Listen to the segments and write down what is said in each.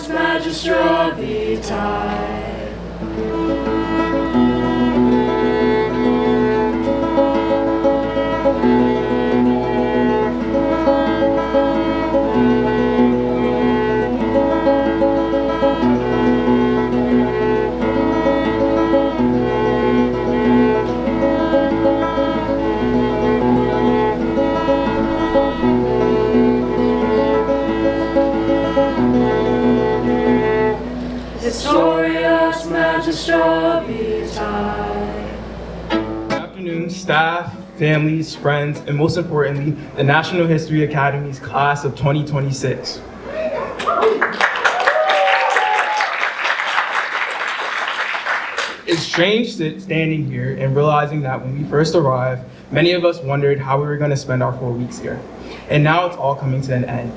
Historias Magistra Vitae. Historias Magistra Vitae. Good afternoon, staff, families, friends, and most importantly, the National History Academy's class of 2026. It's strange standing here and realizing that when we first arrived, many of us wondered how we were going to spend our 4 weeks here. And now it's all coming to an end.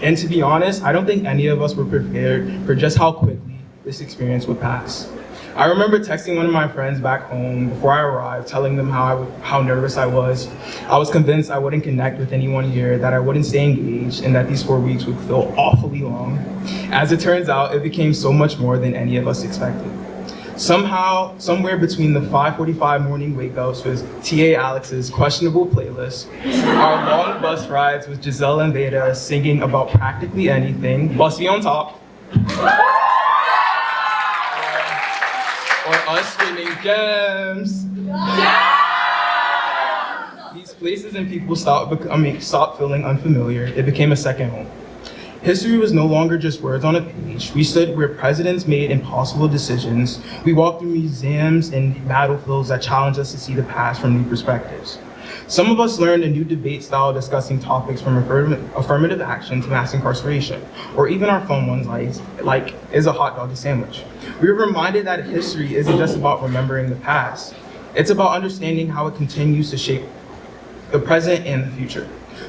And to be honest, I don't think any of us were prepared for just how quickly this experience would pass. I remember texting one of my friends back home before I arrived, telling them how nervous I was. I was convinced I wouldn't connect with anyone here, that I wouldn't stay engaged, and that these 4 weeks would feel awfully long. As it turns out, it became so much more than any of us expected. Somehow, somewhere between the 5:45 morning wake-ups with TA Alex's questionable playlist, our long bus rides with Giselle and Veda singing about practically anything, Bus Me on Top, or us spinning gems. These places and people stopped feeling unfamiliar. It became a second home. History was no longer just words on a page. We stood where presidents made impossible decisions. We walked through museums and battlefields that challenged us to see the past from new perspectives. Some of us learned a new debate style discussing topics from affirmative action to mass incarceration, or even our fun ones like is a hot dog a sandwich? We were reminded that history isn't just about remembering the past. It's about understanding how it continues to shape the present and the future.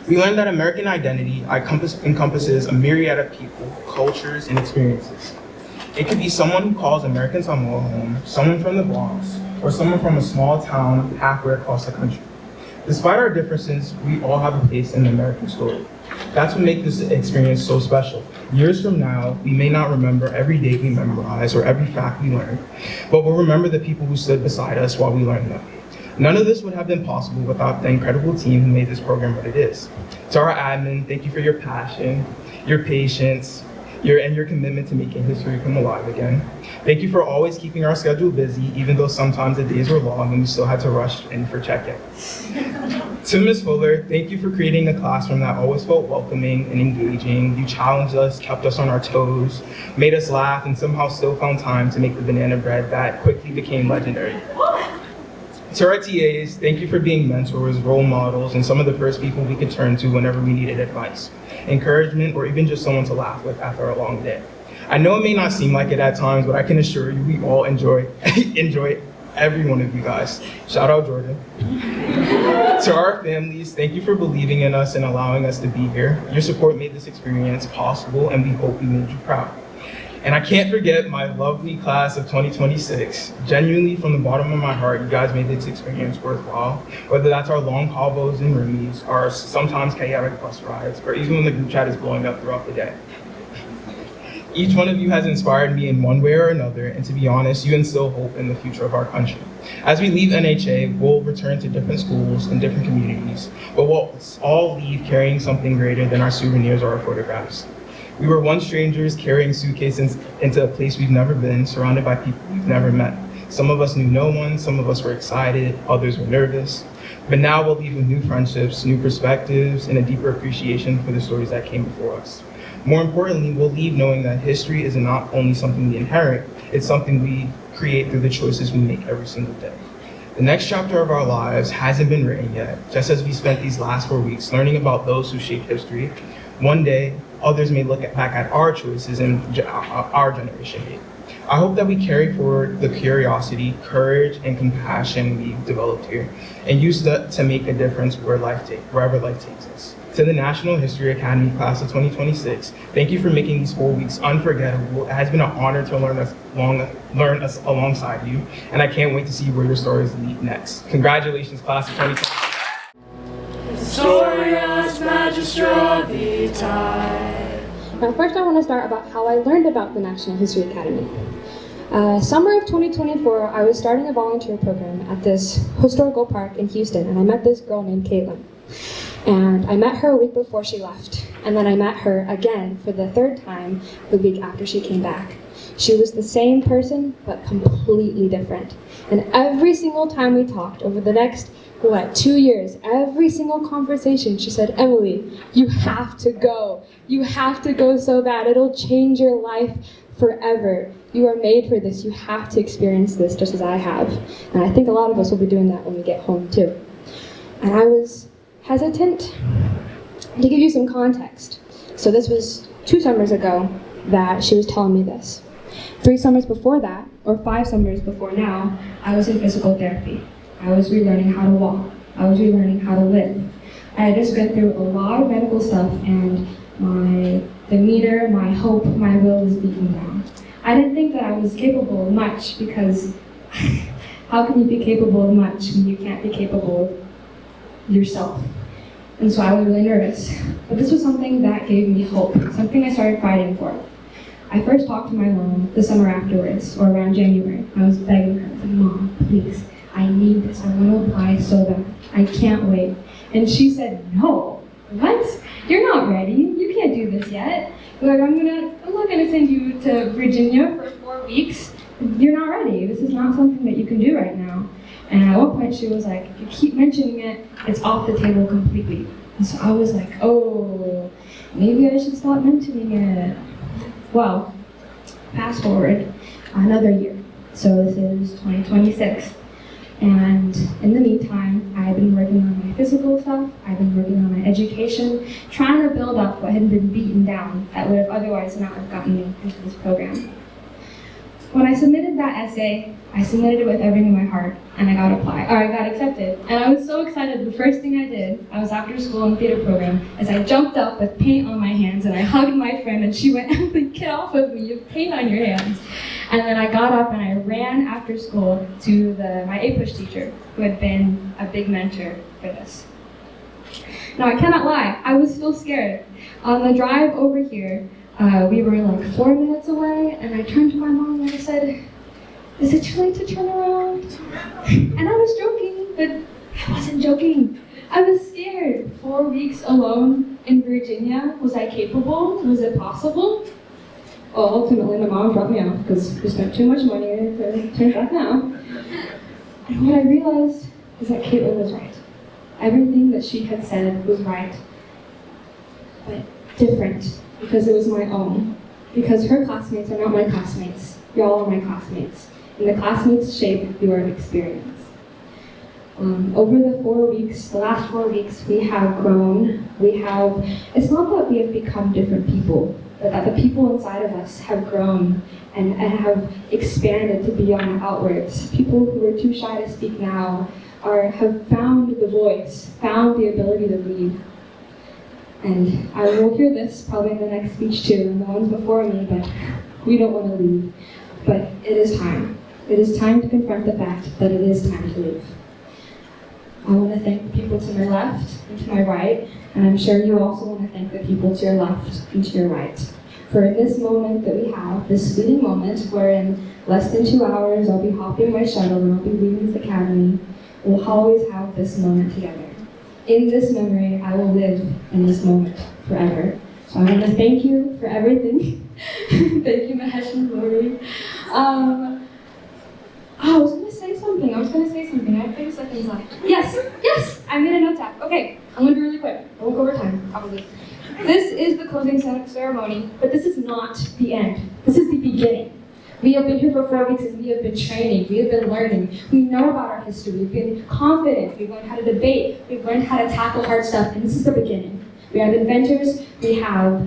We learned that American identity encompasses a myriad of people, cultures, and experiences. It could be someone who calls American Samoa home, someone from the Bronx, or someone from a small town halfway across the country. Despite our differences, we all have a place in the American story. That's what makes this experience so special. Years from now, we may not remember every date we memorized or every fact we learned, but we'll remember the people who stood beside us while we learned them. None of this would have been possible without the incredible team who made this program what it is. To our admin, thank you for your passion, your patience, and your commitment to making history come alive again. Thank you for always keeping our schedule busy, even though sometimes the days were long and we still had to rush in for check-in. To Ms. Fuller, thank you for creating a classroom that always felt welcoming and engaging. You challenged us, kept us on our toes, made us laugh, and somehow still found time to make the banana bread that quickly became legendary. To our TAs, thank you for being mentors, role models, and some of the first people we could turn to whenever we needed advice, encouragement, or even just someone to laugh with after a long day. I know it may not seem like it at times, but I can assure you we all enjoy every one of you guys. Shout out Jordan. To our families, thank you for believing in us and allowing us to be here. Your support made this experience possible, and we hope we made you proud. And I can't forget my lovely class of 2026. Genuinely, from the bottom of my heart, you guys made this experience worthwhile. Whether that's our long combos and roomies, our sometimes chaotic bus rides, or even when the group chat is blowing up throughout the day. Each one of you has inspired me in one way or another, and to be honest, you instill hope in the future of our country. As we leave NHA, we'll return to different schools and different communities, but we'll all leave carrying something greater than our souvenirs or our photographs. We were once strangers carrying suitcases into a place we've never been, surrounded by people we've never met. Some of us knew no one, some of us were excited, others were nervous. But now we'll leave with new friendships, new perspectives, and a deeper appreciation for the stories that came before us. More importantly, we'll leave knowing that history is not only something we inherit, it's something we create through the choices we make every single day. The next chapter of our lives hasn't been written yet, just as we spent these last 4 weeks learning about those who shaped history. One day, others may look back at our choices and our generation made. I hope that we carry forward the curiosity, courage, and compassion we've developed here and use that to make a difference wherever life takes us. To the National History Academy class of 2026, thank you for making these 4 weeks unforgettable. It has been an honor to learn us alongside you, and I can't wait to see where your stories lead next. Congratulations, class of 2026. Historias Magistra Vitae. Now, first I want to start about how I learned about the National History Academy. Summer of 2024, I was starting a volunteer program at this historical park in Houston, and I met this girl named Caitlin. And I met her a week before she left, and then I met her again for the third time the week after she came back. She was the same person, but completely different. And every single time we talked over the next 2 years, every single conversation, she said, "Emily, you have to go. You have to go so bad. It'll change your life forever. You are made for this. You have to experience this just as I have." And I think a lot of us will be doing that when we get home too. And I was hesitant. To give you some context, so this was 2 summers ago that she was telling me this. 3 summers before that, or 5 summers before now, I was in physical therapy. I was relearning how to walk. I was relearning how to live. I had just been through a lot of medical stuff, and my demeanor, my hope, my will was beaten down. I didn't think that I was capable of much, because how can you be capable of much when you can't be capable of yourself? And so I was really nervous. But this was something that gave me hope, something I started fighting for. I first talked to my mom the summer afterwards, or around January. I was begging her, like, "Mom, please, I need this. I want to apply so bad. I can't wait." And she said, "No, what? You're not ready. You can't do this yet. Like, I'm not gonna send you to Virginia for 4 weeks. You're not ready. This is not something that you can do right now." And at one point she was like, "If you keep mentioning it, it's off the table completely." And so I was like, oh, maybe I should stop mentioning it. Well, fast forward another year. So this is 2026. And in the meantime, I've been working on my physical stuff, I've been working on my education, trying to build up what had been beaten down that would have otherwise not have gotten me into this program. When I submitted that essay, I submitted it with everything in my heart, and I got accepted. And I was so excited. The first thing I did, I was after school in the theater program, is I jumped up with paint on my hands, and I hugged my friend, and she went, "Emily, get off of me, you have paint on your hands." And then I got up and I ran after school to my APUSH teacher, who had been a big mentor for this. Now, I cannot lie, I was still scared. On the drive over here, we were like 4 minutes away, and I turned to my mom and I said, "Is it too late to turn around?" And I was joking, but I wasn't joking. I was scared. 4 weeks alone in Virginia. Was I capable? Was it possible? Well, ultimately, my mom dropped me off because we spent too much money to turn back now. And what I realized is that Caitlin was right. Everything that she had said was right, but different, because it was my own. Because her classmates are not my classmates. Y'all are my classmates. And the classmates shape your experience. Over the last 4 weeks, we have grown. It's not that we have become different people, but that the people inside of us have grown and have expanded to beyond outwards. People who are too shy to speak now have found the voice, found the ability to lead. And I will hear this probably in the next speech too, and the ones before me, but we don't want to leave. But it is time. It is time to confront the fact that it is time to leave. I want to thank the people to my left and to my right, and I'm sure you also want to thank the people to your left and to your right. For this moment that we have, this fleeting moment, where in less than 2 hours I'll be hopping my shuttle and I'll be leaving this academy, we'll always have this moment together. In this memory, I will live in this moment forever. So I want to thank you for everything. Thank you, Mahesh and Lori. I was going to say something. I have 30 seconds left. Yes, I made a note tab. Okay, I'm going to be really quick. I won't go over time, probably. This is the closing ceremony, but this is not the end. This is the beginning. We have been here for 4 weeks and we have been training, we have been learning. We know about our history, we've been confident, we've learned how to debate, we've learned how to tackle hard stuff, and this is the beginning. We have inventors, we have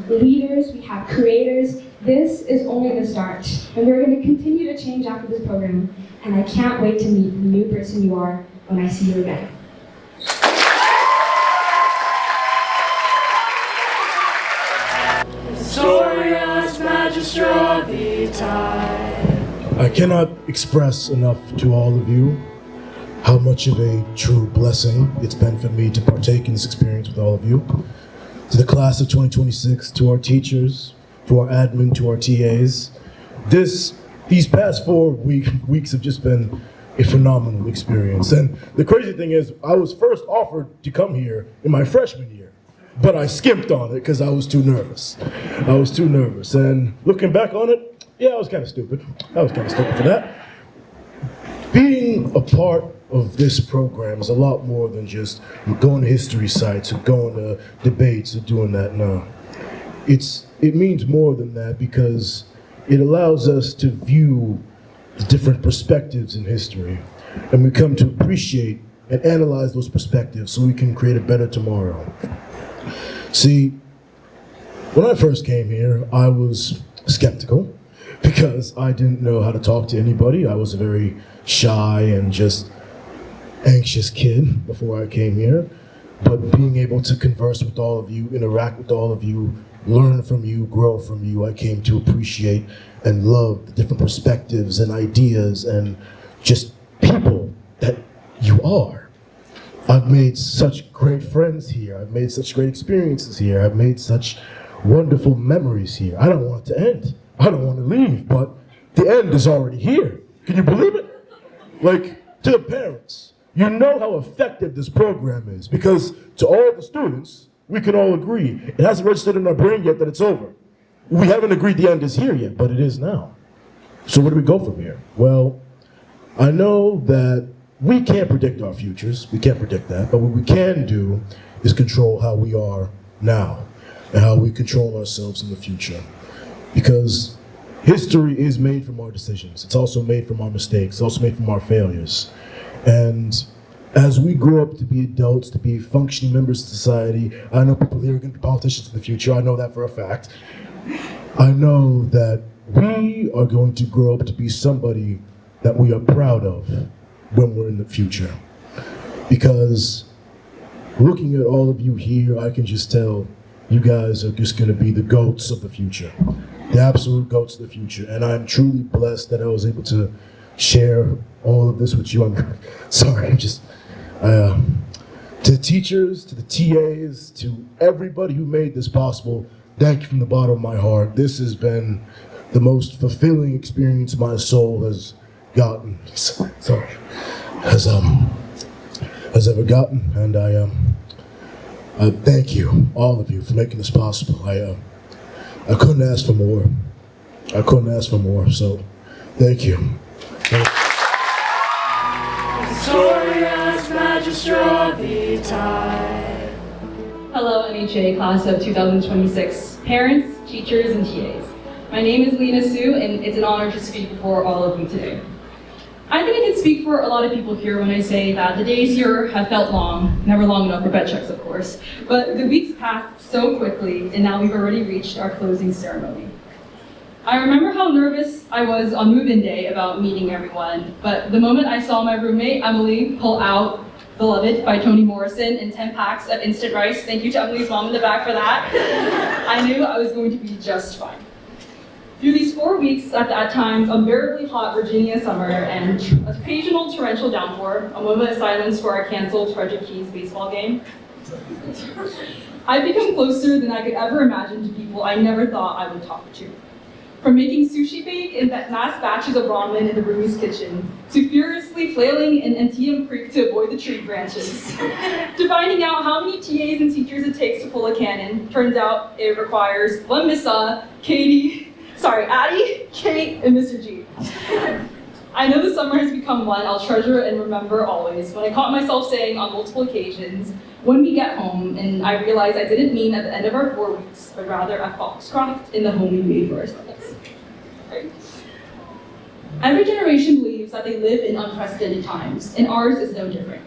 leaders, we have creators. This is only the start. And we're going to continue to change after this program, and I can't wait to meet the new person you are when I see you again. Historias Magistra Vitae. I cannot express enough to all of you how much of a true blessing it's been for me to partake in this experience with all of you. to the class of 2026, to our teachers, to our admin, to our TAs. These past 4 weeks have just been a phenomenal experience. And the crazy thing is, I was first offered to come here in my freshman year, but I skimped on it because I was too nervous. And looking back on it, yeah, I was kind of stupid. For that. Being a part of this program is a lot more than just going to history sites or going to debates or doing that. No, it means more than that because it allows us to view the different perspectives in history, and we come to appreciate and analyze those perspectives so we can create a better tomorrow. See, when I first came here, I was skeptical because I didn't know how to talk to anybody. I was a very shy and just anxious kid before I came here. But being able to converse with all of you, interact with all of you, learn from you, grow from you, I came to appreciate and love the different perspectives and ideas and just people that you are. I've made such great friends here. I've made such great experiences here. I've made such wonderful memories here. I don't want it to end. I don't want to leave, but the end is already here. Can you believe it? Like, to the parents, you know how effective this program is because to all the students, we can all agree. It hasn't registered in our brain yet that it's over. We haven't agreed the end is here yet, but it is now. So where do we go from here? Well, I know that we can't predict our futures. We can't predict that. But what we can do is control how we are now and how we control ourselves in the future. Because history is made from our decisions. It's also made from our mistakes. It's also made from our failures. And as we grow up to be adults, to be functioning members of society, I know people here are going to be politicians in the future. I know that for a fact. I know that we are going to grow up to be somebody that we are proud of when we're in the future. Because looking at all of you here, I can just tell you guys are just going to be the GOATs of the future. The absolute GOATs of the future. And I'm truly blessed that I was able to share all of this with you. I'm sorry, to the teachers, to the TAs, to everybody who made this possible, thank you from the bottom of my heart. This has been the most fulfilling experience my soul has gotten. Has ever gotten, and I thank you, all of you, for making this possible. I couldn't ask for more. So thank you. Glorious Magistra Vitae. Hello, NHA class of 2026, parents, teachers, and TAs. My name is Lena Sue, and it's an honor to speak before all of you today. I think I can speak for a lot of people here when I say that the days here have felt long, never long enough for bed checks, of course, but the weeks passed so quickly, and now we've already reached our closing ceremony. I remember how nervous I was on move-in day about meeting everyone, but the moment I saw my roommate, Emily, pull out Beloved by Toni Morrison and 10 packs of instant rice, thank you to Emily's mom in the back for that, I knew I was going to be just fine. Through these 4 weeks, at times unbearably hot Virginia summer and occasional torrential downpour, a moment of silence for our canceled Frederick Keys baseball game, I've become closer than I could ever imagine to people I never thought I would talk to. From making sushi bake in mass batches of ramen in the roomie's kitchen, to furiously flailing in Antietam Creek to avoid the tree branches, to finding out how many TAs and teachers it takes to pull a cannon. Turns out it requires one Missa, Addie, Kate, and Mr. G. I know the summer has become one I'll treasure and remember always, when I caught myself saying on multiple occasions, when we get home, and I realized I didn't mean at the end of our 4 weeks, but rather at Foxcroft in the home we made for ourselves. Right? Every generation believes that they live in unprecedented times, and ours is no different.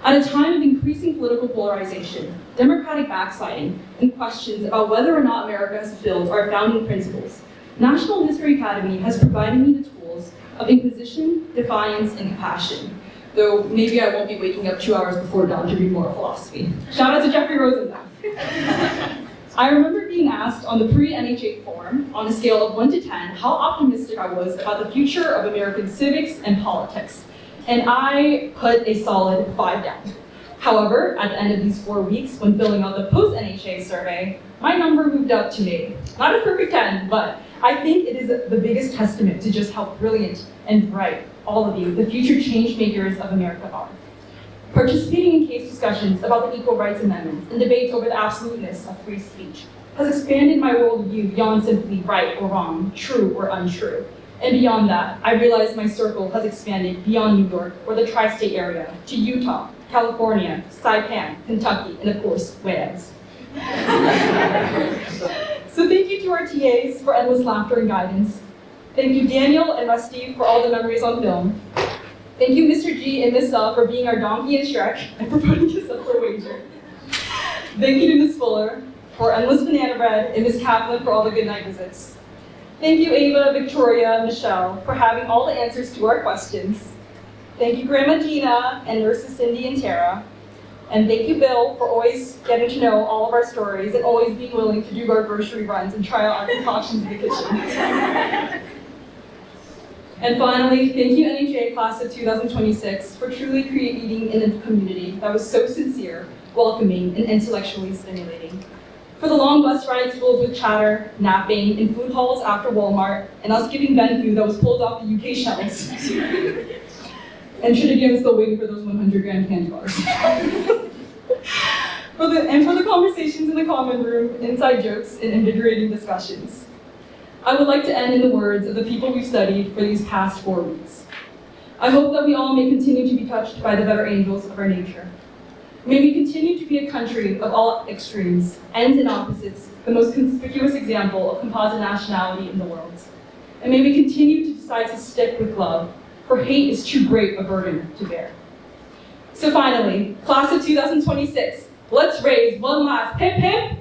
At a time of increasing political polarization, democratic backsliding, and questions about whether or not America has fulfilled our founding principles, National History Academy has provided me the tools of inquisition, defiance, and compassion. Though maybe I won't be waking up 2 hours before dawn to read more philosophy. Shout out to Jeffrey Rosenblatt. I remember being asked on the pre-NHA form, on a scale of 1 to 10, how optimistic I was about the future of American civics and politics. And I put a solid 5 down. However, at the end of these 4 weeks, when filling out the post-NHA survey, my number moved up to 8. Not a perfect 10, but I think it is the biggest testament to just how brilliant and bright all of you, the future change makers of America, are. Participating in case discussions about the Equal Rights Amendments and debates over the absoluteness of free speech has expanded my worldview beyond simply right or wrong, true or untrue. And beyond that, I realized my circle has expanded beyond New York or the tri-state area to Utah, California, Saipan, Kentucky, and of course, Wales. So thank you to our TAs for endless laughter and guidance. Thank you, Daniel and Rusty, for all the memories on film. Thank you, Mr. G and Miss L, for being our donkey and Shrek and for putting us up for a wager. Thank you to Miss Fuller for endless banana bread and Miss Kaplan for all the good night visits. Thank you, Ava, Victoria, and Michelle, for having all the answers to our questions. Thank you, Grandma Gina and nurses Cindy and Tara. And thank you, Bill, for always getting to know all of our stories and always being willing to do our grocery runs and try out our concoctions in the kitchen. And finally, thank you, NHA class of 2026, for truly creating a community that was so sincere, welcoming, and intellectually stimulating. For the long bus rides filled with chatter, napping, and food halls after Walmart, and us giving Ben food that was pulled off the UK shelves. And Trinity, I'm still waiting for those 100-gram candy bars. for the conversations in the common room, inside jokes, and invigorating discussions. I would like to end in the words of the people we've studied for these past 4 weeks. I hope that we all may continue to be touched by the better angels of our nature. May we continue to be a country of all extremes, ends and opposites, the most conspicuous example of composite nationality in the world. And may we continue to decide to stick with love, for hate is too great a burden to bear. So finally, class of 2026, let's raise one last hip hip.